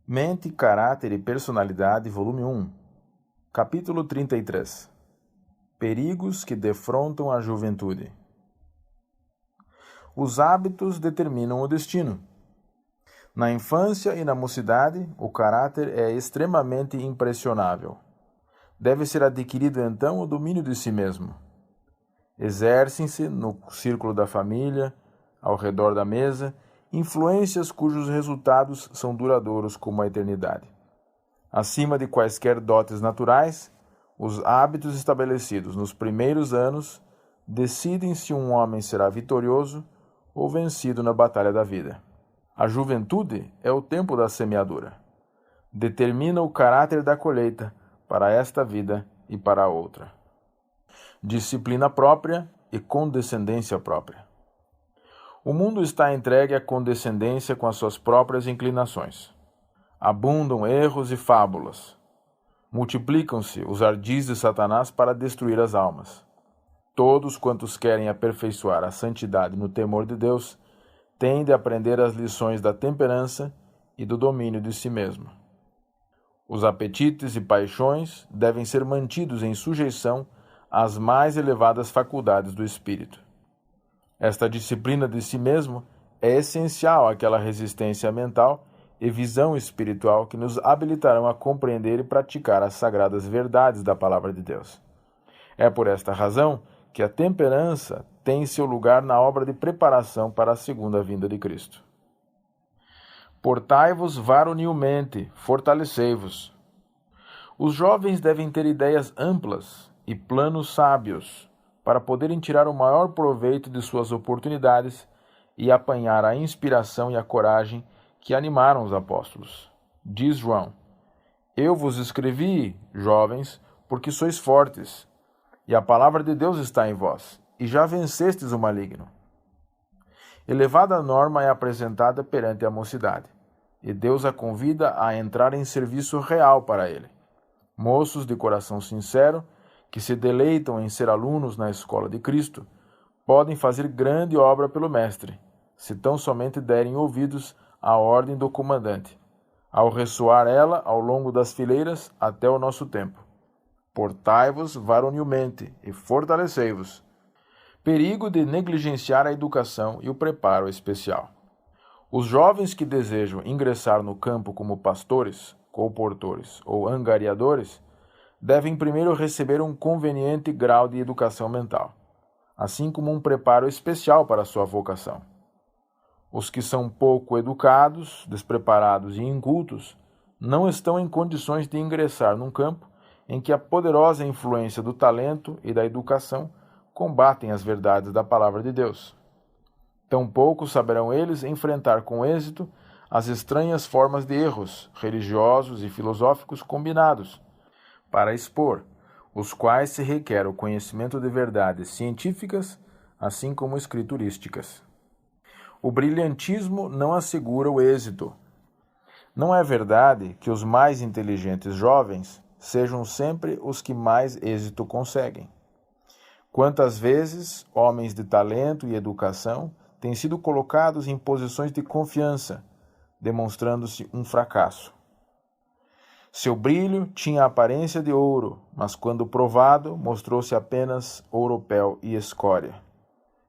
Mente, Caráter e Personalidade, volume 1, capítulo 33. Perigos que defrontam a juventude. Os hábitos determinam o destino. Na infância e na mocidade, o caráter é extremamente impressionável. Deve ser adquirido então o domínio de si mesmo. Exercem-se no círculo da família, ao redor da mesa, influências cujos resultados são duradouros como a eternidade. Acima de quaisquer dotes naturais, os hábitos estabelecidos nos primeiros anos decidem se um homem será vitorioso ou vencido na batalha da vida. A juventude é o tempo da semeadura. Determina o caráter da colheita para esta vida e para a outra. Disciplina própria e condescendência própria. O mundo está entregue à condescendência com as suas próprias inclinações. Abundam erros e fábulas. Multiplicam-se os ardis de Satanás para destruir as almas. Todos quantos querem aperfeiçoar a santidade no temor de Deus têm de aprender as lições da temperança e do domínio de si mesmo. Os apetites e paixões devem ser mantidos em sujeição às mais elevadas faculdades do espírito. Esta disciplina de si mesmo é essencial àquela resistência mental e visão espiritual que nos habilitarão a compreender e praticar as sagradas verdades da Palavra de Deus. É por esta razão que a temperança tem seu lugar na obra de preparação para a segunda vinda de Cristo. Portai-vos varonilmente, fortalecei-vos. Os jovens devem ter ideias amplas e planos sábios, para poderem tirar o maior proveito de suas oportunidades e apanhar a inspiração e a coragem que animaram os apóstolos. Diz João: Eu vos escrevi, jovens, porque sois fortes, e a palavra de Deus está em vós, e já vencestes o maligno. Elevada norma é apresentada perante a mocidade, e Deus a convida a entrar em serviço real para ele. Moços de coração sincero, que se deleitam em ser alunos na escola de Cristo, podem fazer grande obra pelo Mestre, se tão somente derem ouvidos à ordem do comandante, ao ressoar ela ao longo das fileiras até o nosso tempo. Portai-vos varonilmente e fortalecei-vos. Perigo de negligenciar a educação e o preparo especial. Os jovens que desejam ingressar no campo como pastores, colportores ou angariadores devem primeiro receber um conveniente grau de educação mental, assim como um preparo especial para a sua vocação. Os que são pouco educados, despreparados e incultos não estão em condições de ingressar num campo em que a poderosa influência do talento e da educação combatem as verdades da Palavra de Deus. Tampouco saberão eles enfrentar com êxito as estranhas formas de erros religiosos e filosóficos combinados, para expor, os quais se requer o conhecimento de verdades científicas, assim como escriturísticas. O brilhantismo não assegura o êxito. Não é verdade que os mais inteligentes jovens sejam sempre os que mais êxito conseguem. Quantas vezes homens de talento e educação têm sido colocados em posições de confiança, demonstrando-se um fracasso. Seu brilho tinha a aparência de ouro, mas quando provado, mostrou-se apenas ouropel e escória.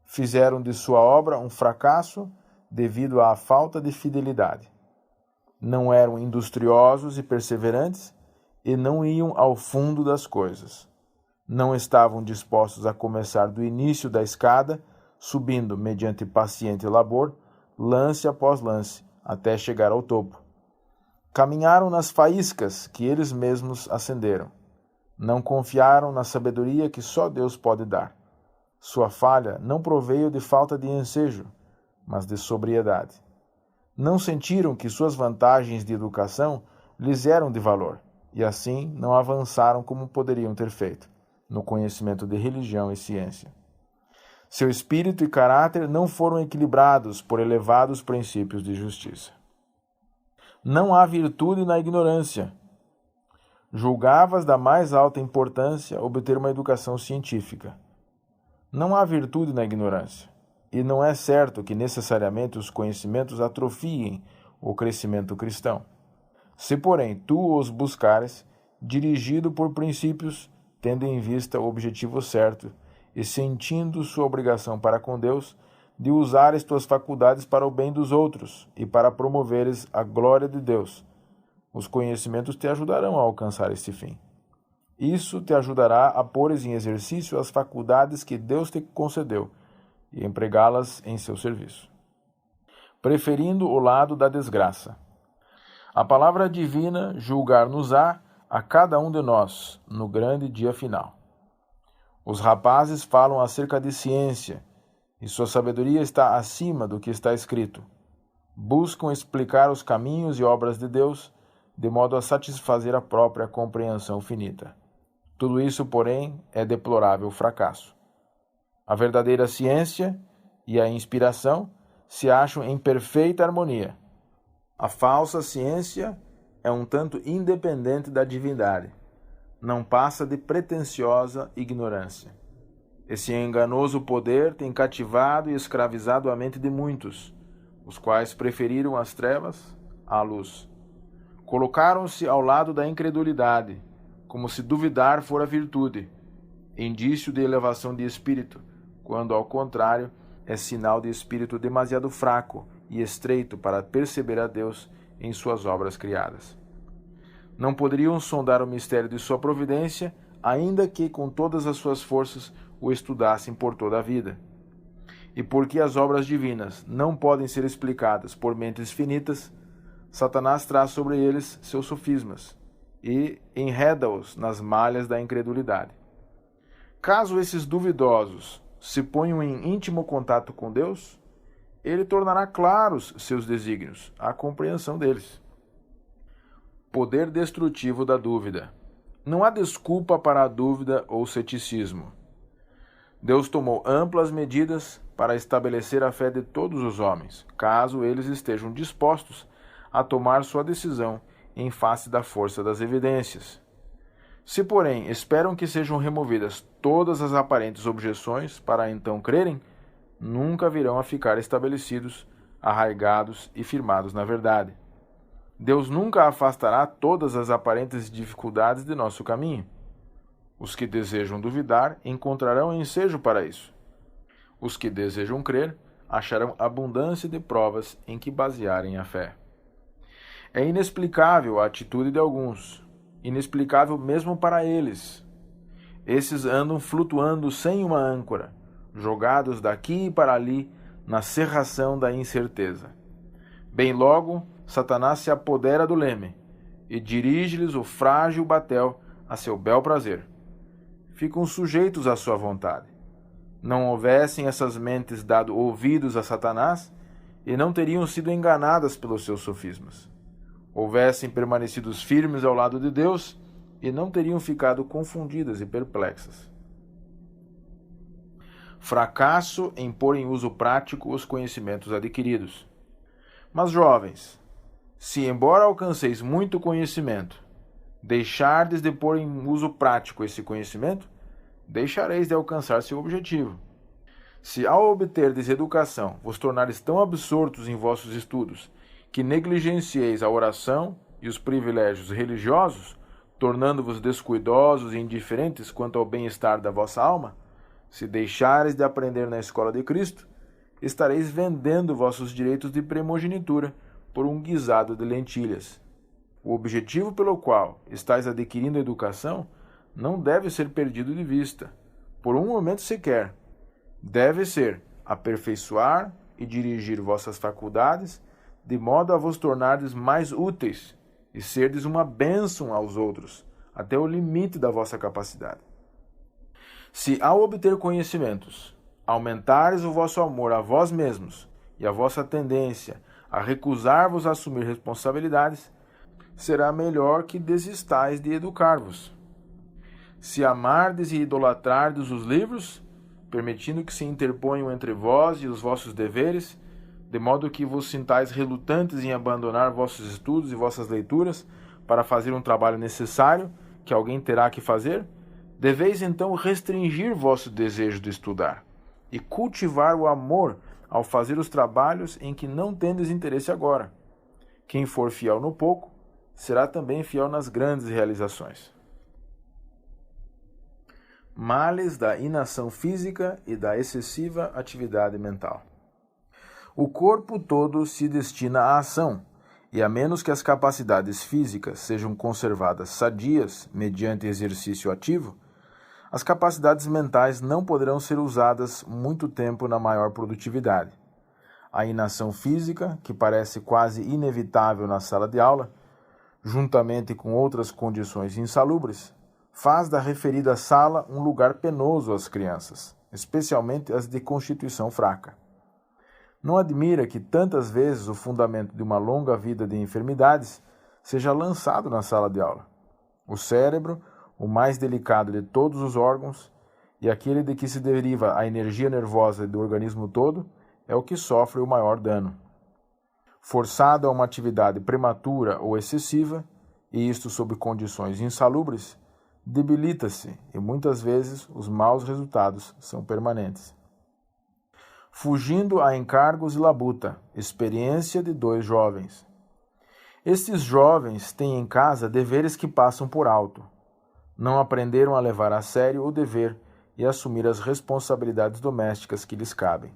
Fizeram de sua obra um fracasso devido à falta de fidelidade. Não eram industriosos e perseverantes e não iam ao fundo das coisas. Não estavam dispostos a começar do início da escada, subindo mediante paciente labor, lance após lance, até chegar ao topo. Caminharam nas faíscas que eles mesmos acenderam. Não confiaram na sabedoria que só Deus pode dar. Sua falha não proveio de falta de ensejo, mas de sobriedade. Não sentiram que suas vantagens de educação lhes eram de valor, e assim não avançaram como poderiam ter feito, no conhecimento de religião e ciência. Seu espírito e caráter não foram equilibrados por elevados princípios de justiça. Não há virtude na ignorância. Julgavas da mais alta importância obter uma educação científica. Não há virtude na ignorância, e não é certo que necessariamente os conhecimentos atrofiem o crescimento cristão. Se, porém, tu os buscares, dirigido por princípios, tendo em vista o objetivo certo e sentindo sua obrigação para com Deus, de usares tuas faculdades para o bem dos outros e para promoveres a glória de Deus, os conhecimentos te ajudarão a alcançar este fim. Isso te ajudará a pôres em exercício as faculdades que Deus te concedeu e empregá-las em seu serviço. Preferindo o lado da desgraça. A palavra divina julgar-nos-á a cada um de nós no grande dia final. Os rapazes falam acerca de ciência, e sua sabedoria está acima do que está escrito. Buscam explicar os caminhos e obras de Deus, de modo a satisfazer a própria compreensão finita. Tudo isso, porém, é deplorável fracasso. A verdadeira ciência e a inspiração se acham em perfeita harmonia. A falsa ciência é um tanto independente da divindade. Não passa de pretensiosa ignorância. Esse enganoso poder tem cativado e escravizado a mente de muitos, os quais preferiram as trevas à luz. Colocaram-se ao lado da incredulidade, como se duvidar fora virtude, indício de elevação de espírito, quando, ao contrário, é sinal de espírito demasiado fraco e estreito para perceber a Deus em suas obras criadas. Não poderiam sondar o mistério de sua providência, ainda que com todas as suas forças o estudassem por toda a vida. E porque as obras divinas não podem ser explicadas por mentes finitas, Satanás traz sobre eles seus sofismas e enreda-os nas malhas da incredulidade. Caso esses duvidosos se ponham em íntimo contato com Deus, ele tornará claros seus desígnios, a compreensão deles. Poder destrutivo da dúvida. Não há desculpa para a dúvida ou ceticismo. Deus tomou amplas medidas para estabelecer a fé de todos os homens, caso eles estejam dispostos a tomar sua decisão em face da força das evidências. Se, porém, esperam que sejam removidas todas as aparentes objeções para então crerem, nunca virão a ficar estabelecidos, arraigados e firmados na verdade. Deus nunca afastará todas as aparentes dificuldades de nosso caminho. Os que desejam duvidar encontrarão ensejo para isso. Os que desejam crer acharão abundância de provas em que basearem a fé. É inexplicável a atitude de alguns, inexplicável mesmo para eles. Esses andam flutuando sem uma âncora, jogados daqui para ali na cerração da incerteza. Bem logo, Satanás se apodera do leme e dirige-lhes o frágil batel a seu bel prazer. Ficam sujeitos à sua vontade. Não houvessem essas mentes dado ouvidos a Satanás e não teriam sido enganadas pelos seus sofismas. Houvessem permanecido firmes ao lado de Deus e não teriam ficado confundidas e perplexas. Fracasso em pôr em uso prático os conhecimentos adquiridos. Mas, jovens, se embora alcanceis muito conhecimento, deixardes de pôr em uso prático esse conhecimento, deixareis de alcançar seu objetivo. Se ao obterdes educação vos tornares tão absortos em vossos estudos que negligencieis a oração e os privilégios religiosos, tornando-vos descuidosos e indiferentes quanto ao bem-estar da vossa alma, se deixares de aprender na escola de Cristo, estareis vendendo vossos direitos de primogenitura por um guisado de lentilhas. O objetivo pelo qual estáis adquirindo a educação não deve ser perdido de vista, por um momento sequer. Deve ser aperfeiçoar e dirigir vossas faculdades, de modo a vos tornardes mais úteis e serdes uma bênção aos outros, até o limite da vossa capacidade. Se, ao obter conhecimentos, aumentares o vosso amor a vós mesmos e a vossa tendência a recusar-vos a assumir responsabilidades, será melhor que desistais de educar-vos. Se amardes e idolatrardes os livros, permitindo que se interponham entre vós e os vossos deveres, de modo que vos sintais relutantes em abandonar vossos estudos e vossas leituras para fazer um trabalho necessário que alguém terá que fazer, deveis então restringir vosso desejo de estudar e cultivar o amor ao fazer os trabalhos em que não tendes interesse agora. Quem for fiel no pouco, será também fiel nas grandes realizações. Males da inação física e da excessiva atividade mental. O corpo todo se destina à ação, e a menos que as capacidades físicas sejam conservadas sadias mediante exercício ativo, as capacidades mentais não poderão ser usadas muito tempo na maior produtividade. A inação física, que parece quase inevitável na sala de aula, juntamente com outras condições insalubres, faz da referida sala um lugar penoso às crianças, especialmente as de constituição fraca. Não admira que tantas vezes o fundamento de uma longa vida de enfermidades seja lançado na sala de aula. O cérebro, o mais delicado de todos os órgãos, e aquele de que se deriva a energia nervosa do organismo todo, é o que sofre o maior dano. Forçado a uma atividade prematura ou excessiva, e isto sob condições insalubres, debilita-se e muitas vezes os maus resultados são permanentes. Fugindo a encargos e labuta, experiência de 2 jovens. Estes jovens têm em casa deveres que passam por alto. Não aprenderam a levar a sério o dever e assumir as responsabilidades domésticas que lhes cabem.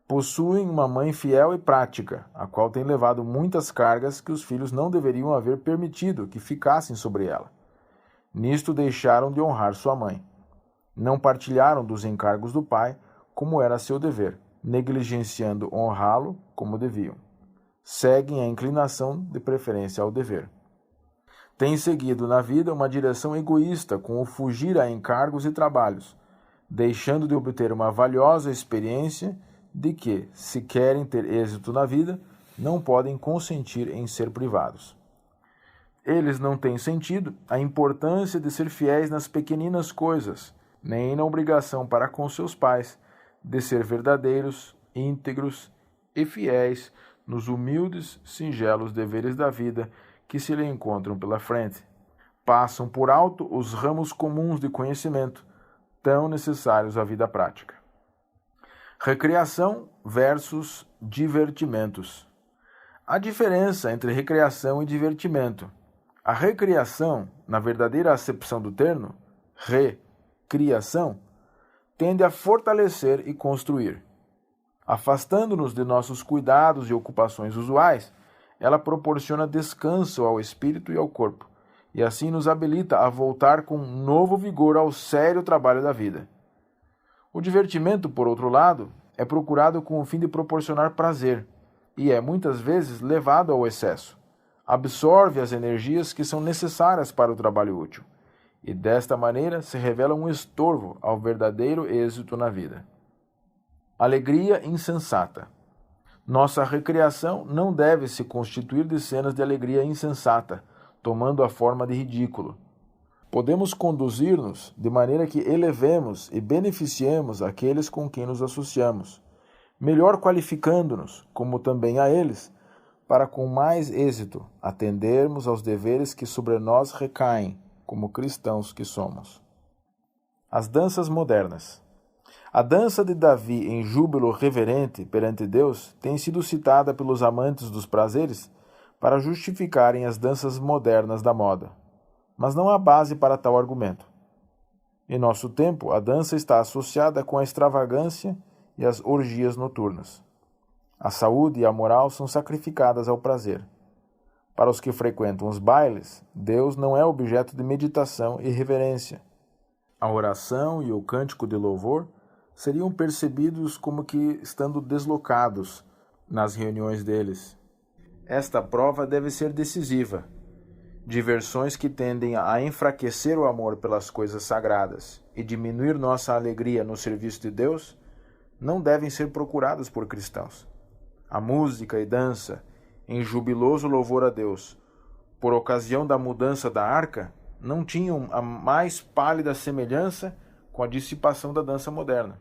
Possuem uma mãe fiel e prática, a qual tem levado muitas cargas que os filhos não deveriam haver permitido que ficassem sobre ela. Nisto deixaram de honrar sua mãe. Não partilharam dos encargos do pai, como era seu dever, negligenciando honrá-lo como deviam. Seguem a inclinação de preferência ao dever. Têm seguido na vida uma direção egoísta com o fugir a encargos e trabalhos, deixando de obter uma valiosa experiência de que, se querem ter êxito na vida, não podem consentir em ser privados. Eles não têm sentido a importância de ser fiéis nas pequeninas coisas, nem na obrigação para com seus pais, de ser verdadeiros, íntegros e fiéis nos humildes, singelos deveres da vida que se lhe encontram pela frente. Passam por alto os ramos comuns de conhecimento, tão necessários à vida prática. Recreação versus divertimentos. Há diferença entre recreação e divertimento. A recreação, na verdadeira acepção do termo, recriação, tende a fortalecer e construir. Afastando-nos de nossos cuidados e ocupações usuais, ela proporciona descanso ao espírito e ao corpo, e assim nos habilita a voltar com novo vigor ao sério trabalho da vida. O divertimento, por outro lado, é procurado com o fim de proporcionar prazer, e é muitas vezes levado ao excesso. Absorve as energias que são necessárias para o trabalho útil, e desta maneira se revela um estorvo ao verdadeiro êxito na vida. Alegria insensata. Nossa recreação não deve se constituir de cenas de alegria insensata, tomando a forma de ridículo. Podemos conduzir-nos de maneira que elevemos e beneficiemos aqueles com quem nos associamos, melhor qualificando-nos, como também a eles, para com mais êxito atendermos aos deveres que sobre nós recaem, como cristãos que somos. As danças modernas. A dança de Davi em júbilo reverente perante Deus tem sido citada pelos amantes dos prazeres para justificarem as danças modernas da moda. Mas não há base para tal argumento. Em nosso tempo, a dança está associada com a extravagância e as orgias noturnas. A saúde e a moral são sacrificadas ao prazer. Para os que frequentam os bailes, Deus não é objeto de meditação e reverência. A oração e o cântico de louvor seriam percebidos como que estando deslocados nas reuniões deles. Esta prova deve ser decisiva. Diversões que tendem a enfraquecer o amor pelas coisas sagradas e diminuir nossa alegria no serviço de Deus não devem ser procuradas por cristãos. A música e dança, em jubiloso louvor a Deus, por ocasião da mudança da arca, não tinham a mais pálida semelhança com a dissipação da dança moderna.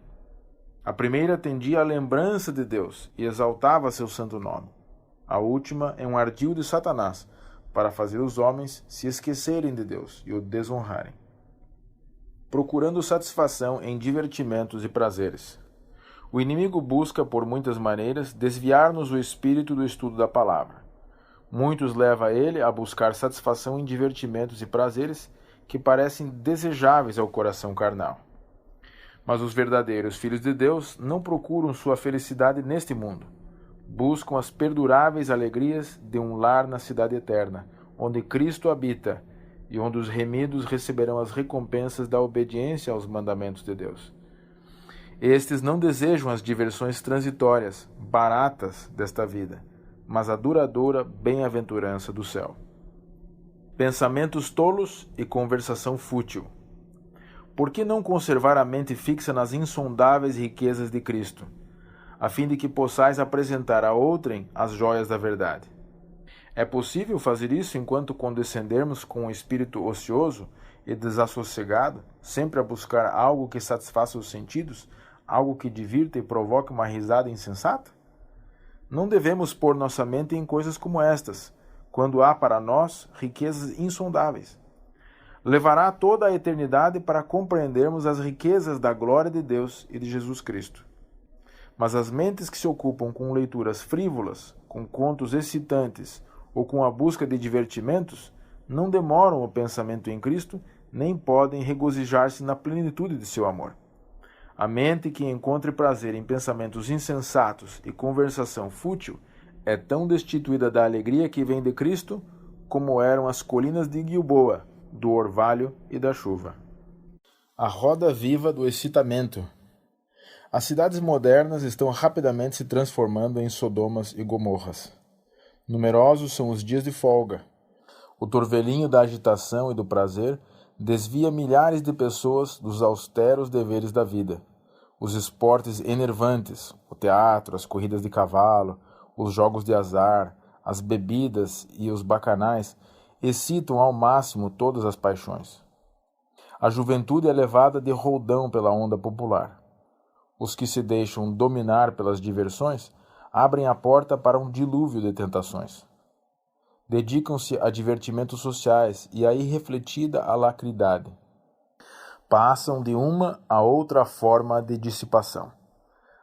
A primeira tendia à lembrança de Deus e exaltava seu santo nome. A última é um ardil de Satanás, para fazer os homens se esquecerem de Deus e o desonrarem. Procurando satisfação em divertimentos e prazeres. O inimigo busca, por muitas maneiras, desviar-nos o espírito do estudo da palavra. Muitos leva ele a buscar satisfação em divertimentos e prazeres que parecem desejáveis ao coração carnal. Mas os verdadeiros filhos de Deus não procuram sua felicidade neste mundo. Buscam as perduráveis alegrias de um lar na cidade eterna, onde Cristo habita e onde os remidos receberão as recompensas da obediência aos mandamentos de Deus. Estes não desejam as diversões transitórias, baratas desta vida, mas a duradoura bem-aventurança do céu. Pensamentos tolos e conversação fútil. Por que não conservar a mente fixa nas insondáveis riquezas de Cristo, a fim de que possais apresentar a outrem as joias da verdade? É possível fazer isso enquanto condescendermos com um espírito ocioso e desassossegado, sempre a buscar algo que satisfaça os sentidos, algo que divirta e provoque uma risada insensata? Não devemos pôr nossa mente em coisas como estas, quando há para nós riquezas insondáveis. Levará toda a eternidade para compreendermos as riquezas da glória de Deus e de Jesus Cristo. Mas as mentes que se ocupam com leituras frívolas, com contos excitantes ou com a busca de divertimentos, não demoram o pensamento em Cristo, nem podem regozijar-se na plenitude de seu amor. A mente que encontre prazer em pensamentos insensatos e conversação fútil é tão destituída da alegria que vem de Cristo como eram as colinas de Gilboa, do orvalho e da chuva. A roda viva do excitamento. As cidades modernas estão rapidamente se transformando em Sodomas e Gomorras. Numerosos são os dias de folga. O torvelinho da agitação e do prazer desvia milhares de pessoas dos austeros deveres da vida. Os esportes enervantes, o teatro, as corridas de cavalo, os jogos de azar, as bebidas e os bacanais excitam ao máximo todas as paixões. A juventude é levada de roldão pela onda popular. Os que se deixam dominar pelas diversões abrem a porta para um dilúvio de tentações. Dedicam-se a divertimentos sociais e a irrefletida alacridade. Passam de uma a outra forma de dissipação,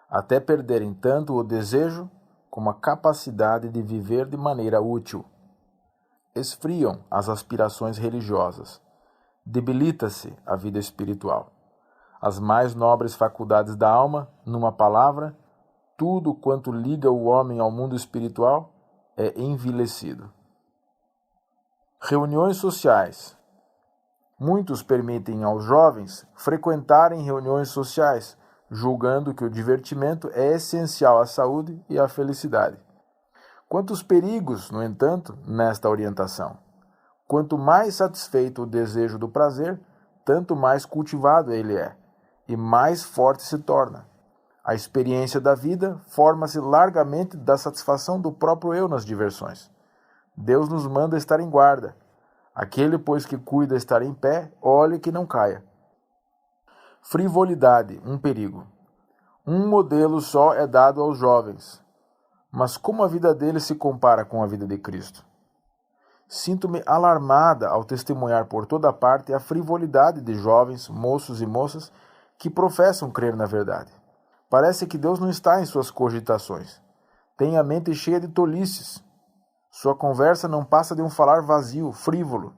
até perderem tanto o desejo como a capacidade de viver de maneira útil. Esfriam as aspirações religiosas. Debilita-se a vida espiritual. As mais nobres faculdades da alma, numa palavra, tudo quanto liga o homem ao mundo espiritual é envilecido. Reuniões sociais. Muitos permitem aos jovens frequentarem reuniões sociais, julgando que o divertimento é essencial à saúde e à felicidade. Quantos perigos, no entanto, nesta orientação! Quanto mais satisfeito o desejo do prazer, tanto mais cultivado ele é, e mais forte se torna. A experiência da vida forma-se largamente da satisfação do próprio eu nas diversões. Deus nos manda estar em guarda. Aquele, pois, que cuida estar em pé, olhe que não caia. Frivolidade, um perigo. Um modelo só é dado aos jovens. Mas como a vida deles se compara com a vida de Cristo? Sinto-me alarmada ao testemunhar por toda parte a frivolidade de jovens, moços e moças que professam crer na verdade. Parece que Deus não está em suas cogitações. Tem a mente cheia de tolices. Sua conversa não passa de um falar vazio, frívolo.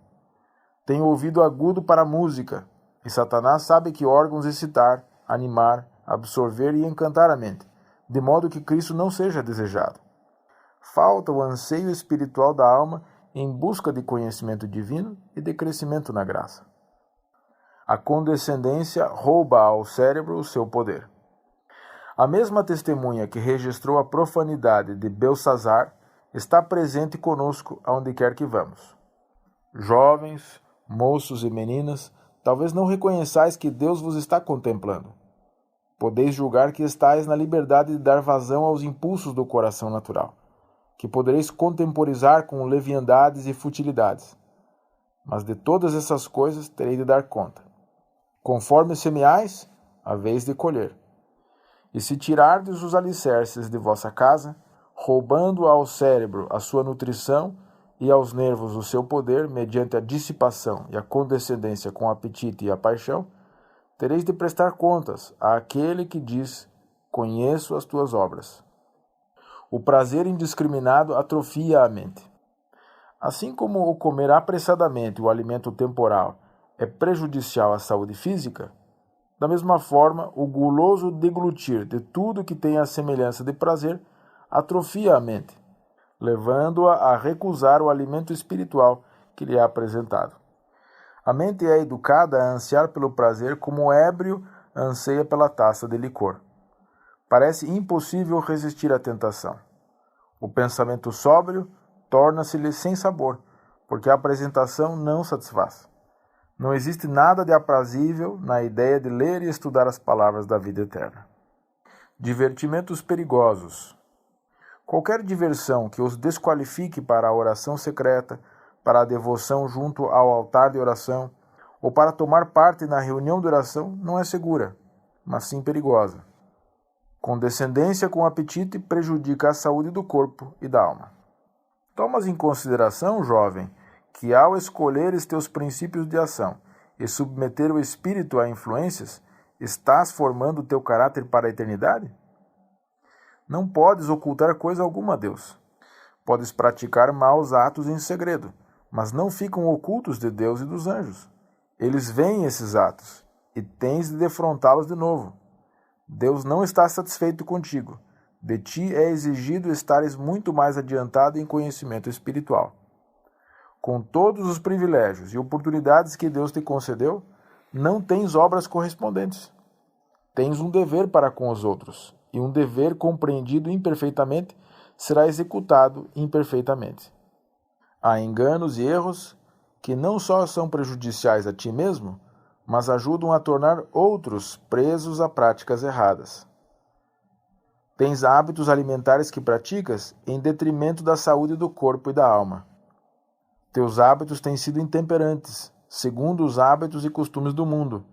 Tem o ouvido agudo para a música, e Satanás sabe que órgãos excitar, animar, absorver e encantar a mente, de modo que Cristo não seja desejado. Falta o anseio espiritual da alma em busca de conhecimento divino e de crescimento na graça. A condescendência rouba ao cérebro o seu poder. A mesma testemunha que registrou a profanidade de Belsazar está presente conosco aonde quer que vamos. Jovens, moços e meninas, talvez não reconheçais que Deus vos está contemplando. Podeis julgar que estáis na liberdade de dar vazão aos impulsos do coração natural, que podereis contemporizar com leviandades e futilidades. Mas de todas essas coisas terei de dar conta. Conforme semeais, haveis de colher. E se tirardes os alicerces de vossa casa, roubando ao cérebro a sua nutrição e aos nervos o seu poder, mediante a dissipação e a condescendência com o apetite e a paixão, tereis de prestar contas àquele que diz: conheço as tuas obras. O prazer indiscriminado atrofia a mente. Assim como o comer apressadamente o alimento temporal é prejudicial à saúde física, da mesma forma, o guloso deglutir de tudo que tem a semelhança de prazer atrofia a mente, levando-a a recusar o alimento espiritual que lhe é apresentado. A mente é educada a ansiar pelo prazer como o ébrio anseia pela taça de licor. Parece impossível resistir à tentação. O pensamento sóbrio torna-se-lhe sem sabor, porque a apresentação não satisfaz. Não existe nada de aprazível na ideia de ler e estudar as palavras da vida eterna. Divertimentos perigosos. Qualquer diversão que os desqualifique para a oração secreta, para a devoção junto ao altar de oração, ou para tomar parte na reunião de oração, não é segura, mas sim perigosa. Condescendência com o apetite prejudica a saúde do corpo e da alma. Tomas em consideração, jovem, que ao escolheres teus princípios de ação e submeter o espírito a influências, estás formando teu caráter para a eternidade? Não podes ocultar coisa alguma a Deus. Podes praticar maus atos em segredo, mas não ficam ocultos de Deus e dos anjos. Eles veem esses atos e tens de defrontá-los de novo. Deus não está satisfeito contigo. De ti é exigido estares muito mais adiantado em conhecimento espiritual. Com todos os privilégios e oportunidades que Deus te concedeu, não tens obras correspondentes. Tens um dever para com os outros, e um dever compreendido imperfeitamente será executado imperfeitamente. Há enganos e erros que não só são prejudiciais a ti mesmo, mas ajudam a tornar outros presos a práticas erradas. Tens hábitos alimentares que praticas em detrimento da saúde do corpo e da alma. Teus hábitos têm sido intemperantes, segundo os hábitos e costumes do mundo,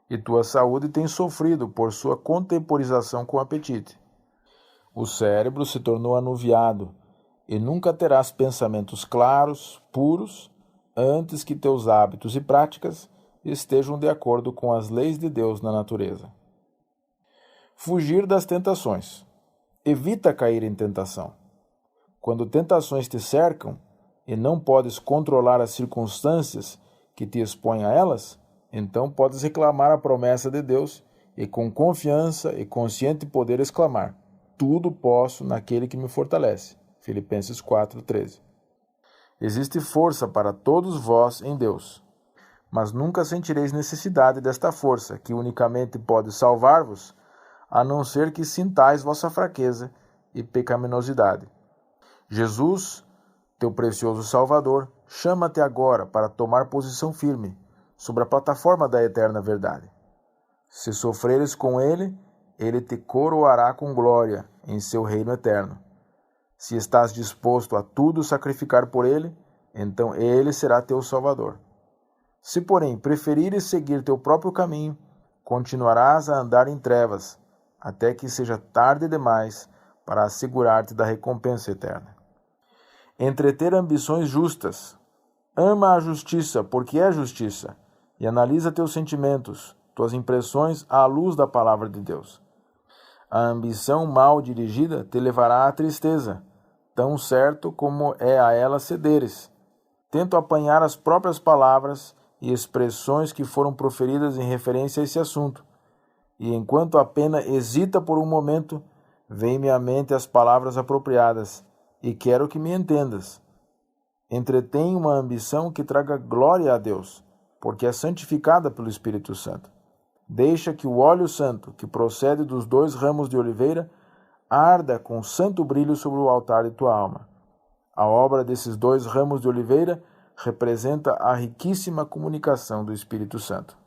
e tua saúde tem sofrido por sua contemporização com o apetite. O cérebro se tornou anuviado, e nunca terás pensamentos claros, puros, antes que teus hábitos e práticas estejam de acordo com as leis de Deus na natureza. Fugir das tentações. Evita cair em tentação. Quando tentações te cercam e não podes controlar as circunstâncias que te expõem a elas, então podes reclamar a promessa de Deus e com confiança e consciente poder exclamar: tudo posso naquele que me fortalece. Filipenses 4:13. Existe força para todos vós em Deus, mas nunca sentireis necessidade desta força, que unicamente pode salvar-vos, a não ser que sintais vossa fraqueza e pecaminosidade. Jesus, teu precioso Salvador, chama-te agora para tomar posição firme sobre a plataforma da eterna verdade. Se sofreres com ele, ele te coroará com glória em seu reino eterno. Se estás disposto a tudo sacrificar por ele, então ele será teu Salvador. Se, porém, preferires seguir teu próprio caminho, continuarás a andar em trevas, até que seja tarde demais para assegurar-te da recompensa eterna. Entreter ambições justas. Ama a justiça, porque é justiça, e analisa teus sentimentos, tuas impressões à luz da palavra de Deus. A ambição mal dirigida te levará à tristeza, tão certo como é a ela cederes. Tento apanhar as próprias palavras e expressões que foram proferidas em referência a esse assunto, e enquanto a pena hesita por um momento, vem-me à mente as palavras apropriadas, e quero que me entendas. Entretém uma ambição que traga glória a Deus, porque é santificada pelo Espírito Santo. Deixa que o óleo santo, que procede dos 2 ramos de oliveira, arda com santo brilho sobre o altar de tua alma. A obra desses 2 ramos de oliveira representa a riquíssima comunicação do Espírito Santo.